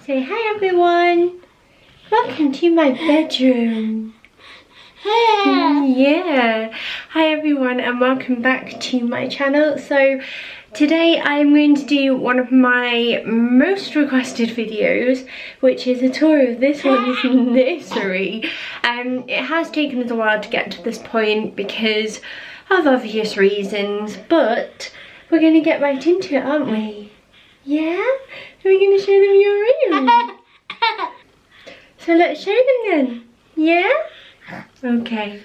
Say hi everyone! Welcome to my bedroom. Yeah. Hi everyone and welcome back to my channel. So today I'm going to do one of my most requested videos, which is a tour of this one's nursery. It has taken us a while to get to this point because of obvious reasons, but we're going to get right into it, aren't we? Yeah? So we're going to show them your room. So let's show them then. Yeah? Okay.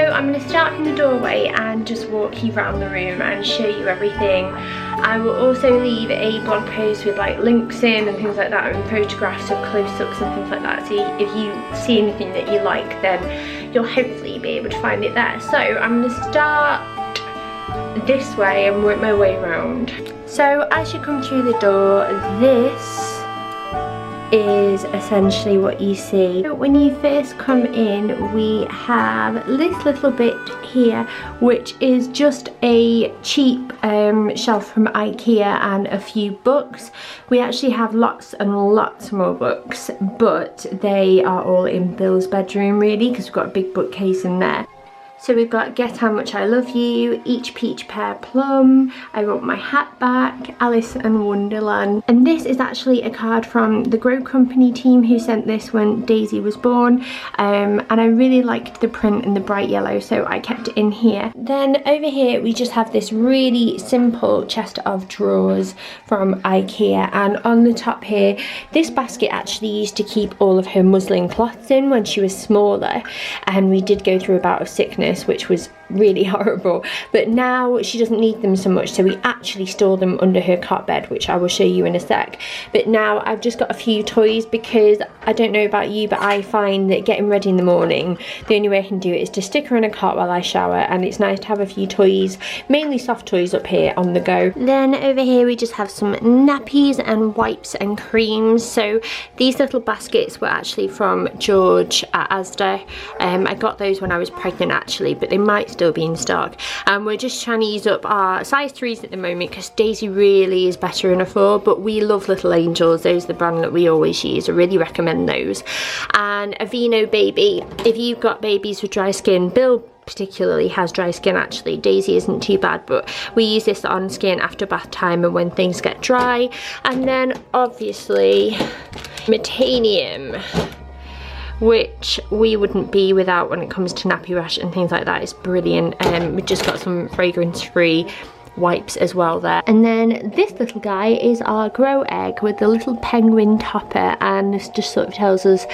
I'm going to start from the doorway and just walk you around the room and show you everything. I will also leave a blog post with like links in and things like that, and photographs of close-ups and things like that, so if you see anything that you like then you'll hopefully be able to find it there. So I'm going to start this way and work my way around. So as you come through the door, this is essentially what you see. When you first come in, we have this little bit here, which is just a cheap shelf from IKEA and a few books. We actually have lots and lots more books, but they are all in Bill's bedroom really, because we've got a big bookcase in there. So we've got Get How Much I Love You, Each Peach Pear Plum, I Want My Hat Back, Alice in Wonderland. And this is actually a card from the Grow Company team who sent this when Daisy was born. And I really liked the print and the bright yellow, so I kept it in here. Then over here we just have this really simple chest of drawers from IKEA, and on the top here, this basket actually used to keep all of her muslin cloths in when she was smaller, and we did go through a bout of sickness, which was really horrible, but now she doesn't need them so much, so we actually store them under her cot bed, which I will show you in a sec. But now I've just got a few toys, because I don't know about you, but I find that getting ready in the morning, the only way I can do it is to stick her in a cot while I shower, and it's nice to have a few toys, mainly soft toys, up here on the go. Then over here we just have some nappies and wipes and creams. So these little baskets were actually from George at Asda. I got those when I was pregnant actually, but they might still be in stock. And we're just trying to use up our size 3s at the moment, because Daisy really is better in a 4, but we love Little Angels. Those are the brand that we always use. I really recommend those. And Aveeno Baby, if you've got babies with dry skin, Bill particularly has dry skin actually, Daisy isn't too bad, but we use this on skin after bath time and when things get dry. And then obviously Metanium, which we wouldn't be without when it comes to nappy rash and things like that. It's brilliant. We've just got some fragrance-free wipes as well there. And then this little guy is our grow egg with the little penguin topper, and this just sort of tells us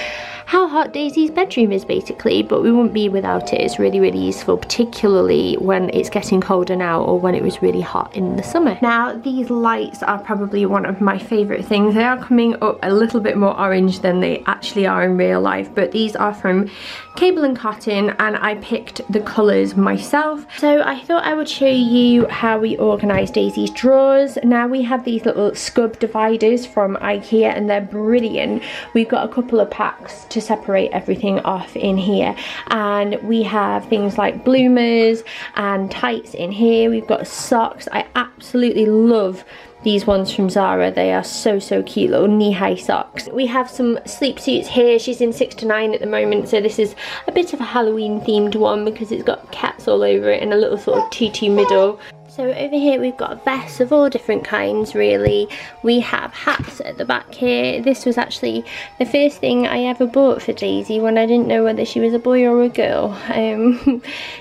how hot Daisy's bedroom is basically, but we wouldn't be without it. It's really, really useful, particularly when it's getting colder now or when it was really hot in the summer. Now these lights are probably one of my favourite things. They are coming up a little bit more orange than they actually are in real life, but these are from Cable and Cotton, and I picked the colours myself. So I thought I would show you how we organise Daisy's drawers. Now we have these little scrub dividers from IKEA and they're brilliant. We've got a couple of packs to separate everything off in here, and we have things like bloomers and tights in here. We've got socks. I absolutely love these ones from Zara. They are so cute, little knee-high socks. We have some sleep suits here. She's in 6 to 9 at the moment, so this is a bit of a Halloween themed one because it's got cats all over it and a little sort of tutu middle. So over here we've got vests of all different kinds really. We have hats at the back here. This was actually the first thing I ever bought for Daisy when I didn't know whether she was a boy or a girl.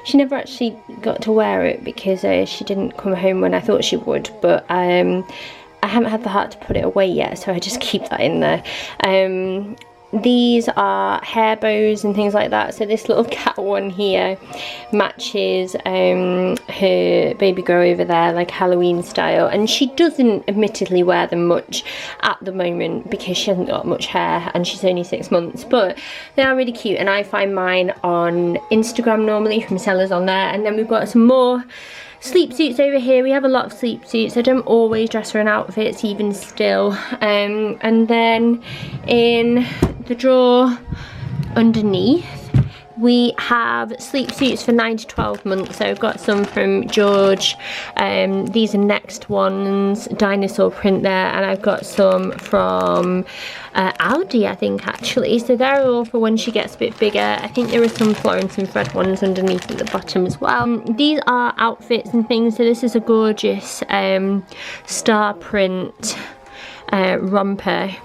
She never actually got to wear it because she didn't come home when I thought she would, but I haven't had the heart to put it away yet, so I just keep that in there. these are hair bows and things like that. So this little cat one here matches her baby girl over there, like Halloween style, and she doesn't admittedly wear them much at the moment because she hasn't got much hair and she's only 6 months, but they are really cute, and I find mine on Instagram normally from sellers on there. And then we've got some more sleep suits over here. We have a lot of sleep suits. I don't always dress her in outfits even still. And then in the drawer underneath we have sleep suits for 9 to 12 months. So I've got some from George. These are Next ones, dinosaur print there, and I've got some from Aldi, I think, actually. So they're all for when she gets a bit bigger. I think there are some Florence and Fred ones underneath at the bottom as well. These are outfits and things. So this is a gorgeous star print romper.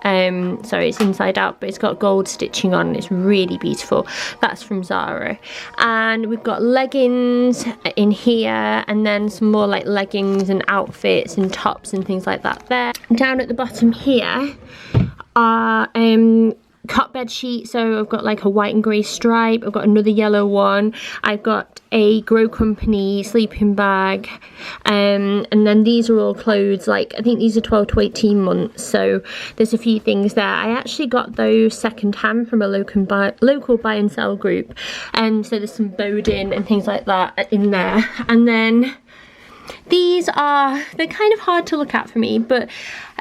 Sorry, it's inside out, but it's got gold stitching on and it's really beautiful. That's from Zara. And we've got leggings in here, and then some more like leggings and outfits and tops and things like that there. Down at the bottom here are cot bed sheets. So I've got like a white and grey stripe. I've got another yellow one. I've got a Grow Company sleeping bag, and then these are all clothes. Like I think these are 12 to 18 months. So there's a few things there. I actually got those second hand from a local buy and sell group, and so there's some Bowden and things like that in there. And then they're kind of hard to look at for me, but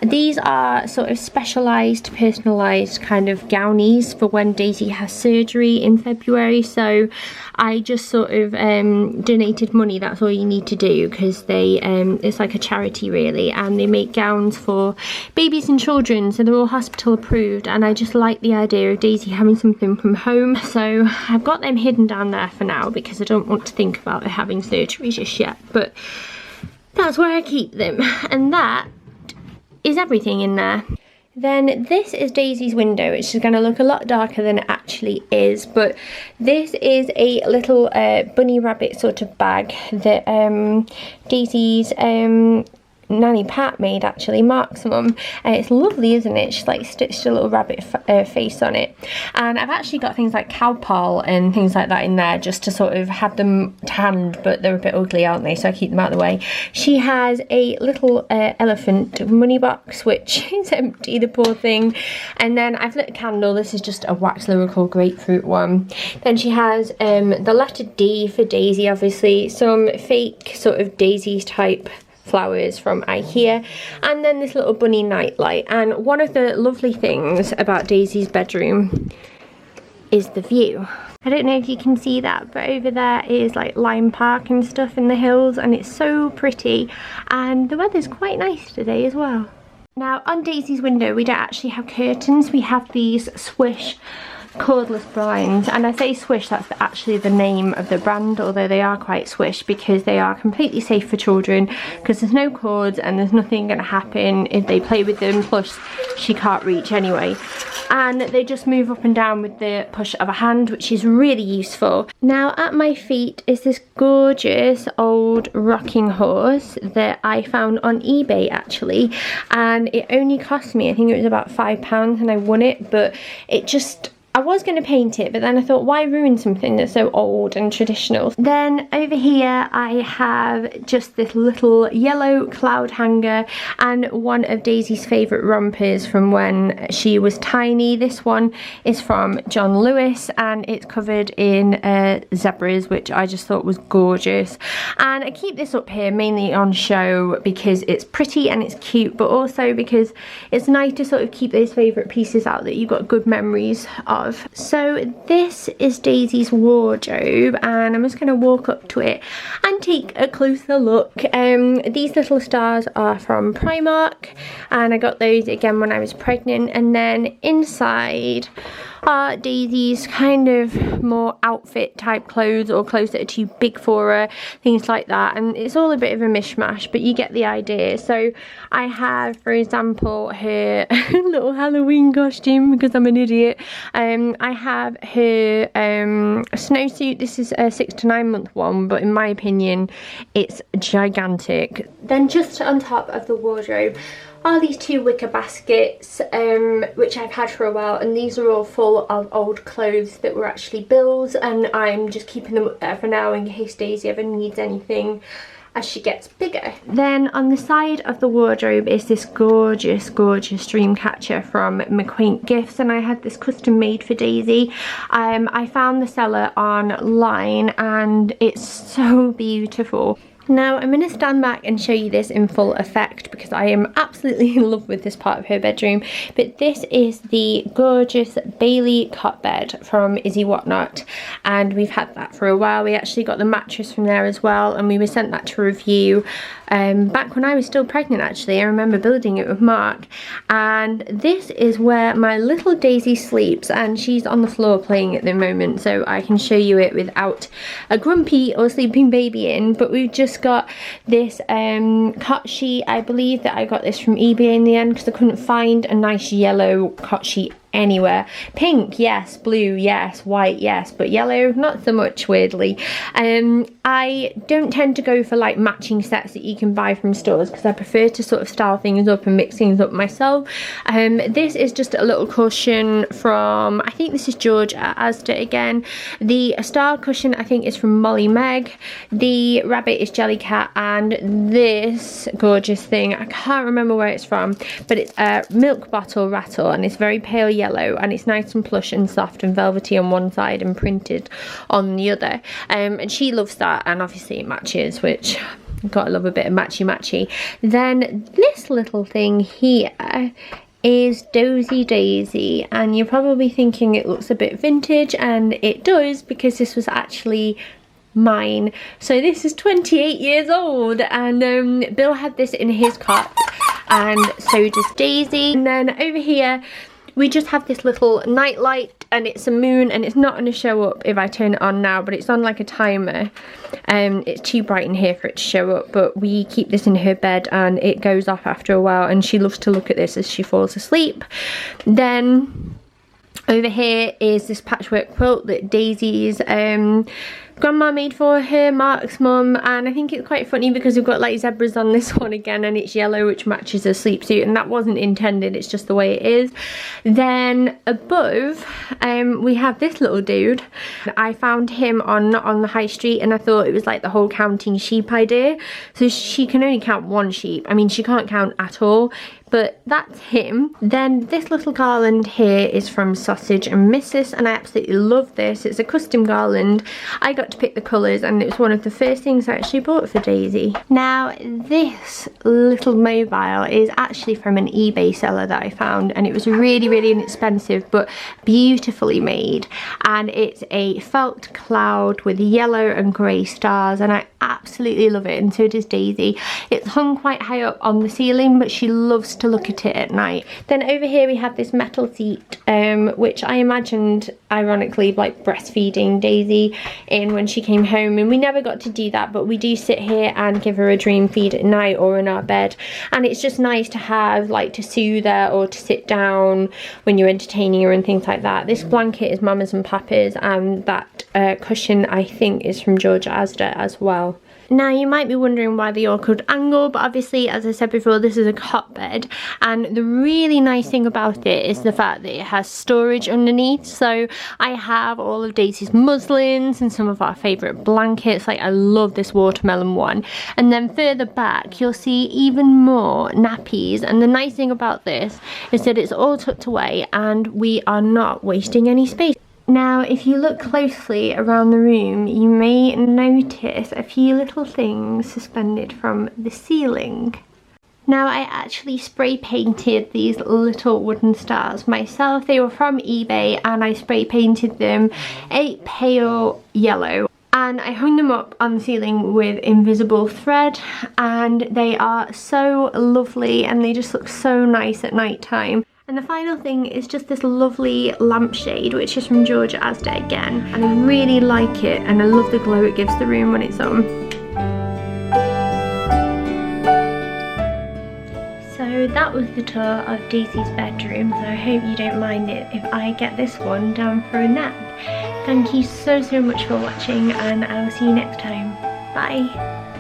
these are sort of specialised, personalised kind of gownies for when Daisy has surgery in February. So I just sort of donated money. That's all you need to do, because they it's like a charity really, and they make gowns for babies and children, so they're all hospital approved, and I just like the idea of Daisy having something from home. So I've got them hidden down there for now because I don't want to think about her having surgery just yet, but that's where I keep them. And that is everything in there. Then this is Daisy's window, which is going to look a lot darker than it actually is, but this is a little bunny rabbit sort of bag that Daisy's nanny Pat made, actually, Mark's mum. It's lovely, isn't it? She's like stitched a little rabbit face on it, and I've actually got things like cowpole and things like that in there just to sort of have them tanned, but they're a bit ugly, aren't they? So I keep them out of the way. She has a little elephant money box, which is empty, the poor thing. And then I've lit a candle. This is just a wax lyrical grapefruit one. Then she has the letter D for Daisy, obviously, some fake sort of Daisy type flowers from IKEA, and then this little bunny nightlight. And one of the lovely things about Daisy's bedroom is the view. I don't know if you can see that, but over there is like Lime Park and stuff in the hills, and it's so pretty, and the weather's quite nice today as well. Now on Daisy's window we don't actually have curtains, we have these Swish cordless blinds, and I say Swish, that's actually the name of the brand, although they are quite Swish because they are completely safe for children, because there's no cords and there's nothing going to happen if they play with them, plus she can't reach anyway, and they just move up and down with the push of a hand, which is really useful. Now at my feet is this gorgeous old rocking horse that I found on eBay actually, and it only cost me, I think it was about £5, and I won it, but it just, I was going to paint it, but then I thought, why ruin something that's so old and traditional? Then over here I have just this little yellow cloud hanger and one of Daisy's favourite rompers from when she was tiny. This one is from John Lewis, and it's covered in zebras, which I just thought was gorgeous. And I keep this up here mainly on show because it's pretty and it's cute, but also because it's nice to sort of keep those favourite pieces out that you've got good memories of. So this is Daisy's wardrobe, and I'm just going to walk up to it and take a closer look. These little stars are from Primark, and I got those again when I was pregnant. And then inside are Daisy's kind of more outfit type clothes, or clothes that are too big for her, things like that, and it's all a bit of a mishmash, but you get the idea. So I have, for example, her little Halloween costume because I'm an idiot. I have her snowsuit. This is a 6 to 9 month one, but in my opinion it's gigantic. Then just on top of the wardrobe are these 2 wicker baskets, which I've had for a while, and these are all full of old clothes that were actually Bill's, and I'm just keeping them up there for now in case Daisy ever needs anything as she gets bigger. Then on the side of the wardrobe is this gorgeous, gorgeous dream catcher from McQuaint Gifts, and I had this custom made for Daisy. I found the seller online and it's so beautiful. Now I'm going to stand back and show you this in full effect because I am absolutely in love with this part of her bedroom. But this is the gorgeous Bailey cot bed from Izzy Whatnot, and we've had that for a while. We actually got the mattress from there as well, and we were sent that to review back when I was still pregnant actually. I remember building it with Mark, and this is where my little Daisy sleeps, and she's on the floor playing at the moment, so I can show you it without a grumpy or sleeping baby in. But we've just got this cot sheet. I believe that I got this from eBay in the end because I couldn't find a nice yellow cot sheet anywhere. Pink, yes. Blue, yes. White, yes. But yellow, not so much, weirdly. I don't tend to go for like matching sets that you can buy from stores because I prefer to sort of style things up and mix things up myself. This is just a little cushion from, I think this is George at Asda again. The star cushion I think is from Molly Meg. The rabbit is Jellycat, and this gorgeous thing, I can't remember where it's from, but it's a milk bottle rattle, and it's very pale yellow, and it's nice and plush and soft and velvety on one side and printed on the other, and she loves that, and obviously it matches, which gotta love a bit of matchy. Then this little thing here is Dozy Daisy, and you're probably thinking it looks a bit vintage, and it does because this was actually mine. So this is 28 years old, and Bill had this in his cot, and so does Daisy. And then over here we just have this little night light, and it's a moon, and it's not going to show up if I turn it on now, but it's on like a timer. It's too bright in here for it to show up, but we keep this in her bed and it goes off after a while, and she loves to look at this as she falls asleep. Then over here is this patchwork quilt that Daisy's grandma made for her, Mark's mum, and I think it's quite funny because we've got like zebras on this one again, and it's yellow, which matches her sleep suit, and that wasn't intended, it's just the way it is. Then above we have this little dude. I found him on the high street, and I thought it was like the whole counting sheep idea. So she can only count 1 sheep. I mean, she can't count at all, but that's him. Then this little garland here is from Sausage and Mrs, and I absolutely love this. It's a custom garland. I got to pick the colours, and it was one of the first things I actually bought for Daisy. Now this little mobile is actually from an eBay seller that I found, and it was really, really inexpensive but beautifully made, and it's a felt cloud with yellow and grey stars, and I absolutely love it, and so does Daisy. It's hung quite high up on the ceiling, but she loves to look at it at night. Then over here we have this metal seat, which I imagined, ironically, like breastfeeding Daisy in when she came home, and we never got to do that, but we do sit here and give her a dream feed at night or in our bed, and it's just nice to have, like, to soothe her or to sit down when you're entertaining her and things like that. This blanket is Mama's and Papa's, and that cushion I think is from George at Asda as well. Now you might be wondering why the awkward angle, but obviously, as I said before, this is a cot bed, and the really nice thing about it is the fact that it has storage underneath. So I have all of Daisy's muslins and some of our favourite blankets. Like, I love this watermelon one, and then further back you'll see even more nappies, and the nice thing about this is that it's all tucked away and we are not wasting any space. Now, if you look closely around the room, you may notice a few little things suspended from the ceiling. Now, I actually spray painted these little wooden stars myself. They were from eBay, and I spray painted them a pale yellow. And I hung them up on the ceiling with invisible thread, and they are so lovely, and they just look so nice at night time. And the final thing is just this lovely lampshade, which is from George at Asda again, and I really like it, and I love the glow it gives the room when it's on. So that was the tour of Daisy's bedroom, so I hope you don't mind it if I get this one down for a nap. Thank you so much for watching, and I will see you next time. Bye!